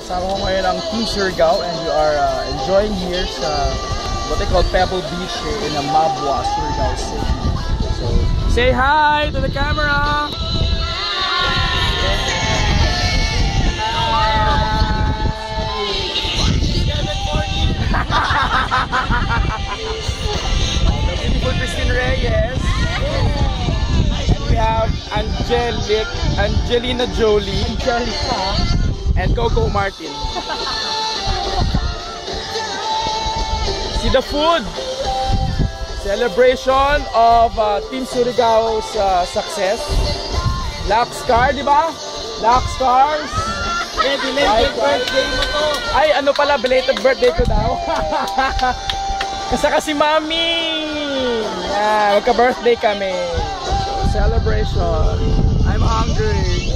Kasama ko ngayon ang Team Surigao and we are enjoying here sa what they call Pebble Beach here in Mabua, Surigao City. So, say hi to the camera! The beautiful Christine Reyes. And we have Angelina Jolie. And Coco Martin. See the food! Celebration of Team Surigao's success. Black Star, di ba? Black Stars. Belated birthday mo to. Ay, ano pala, belated birthday ko daw. Kasaka si Mami. Yeah, magka-birthday kami. So, celebration. I'm hungry.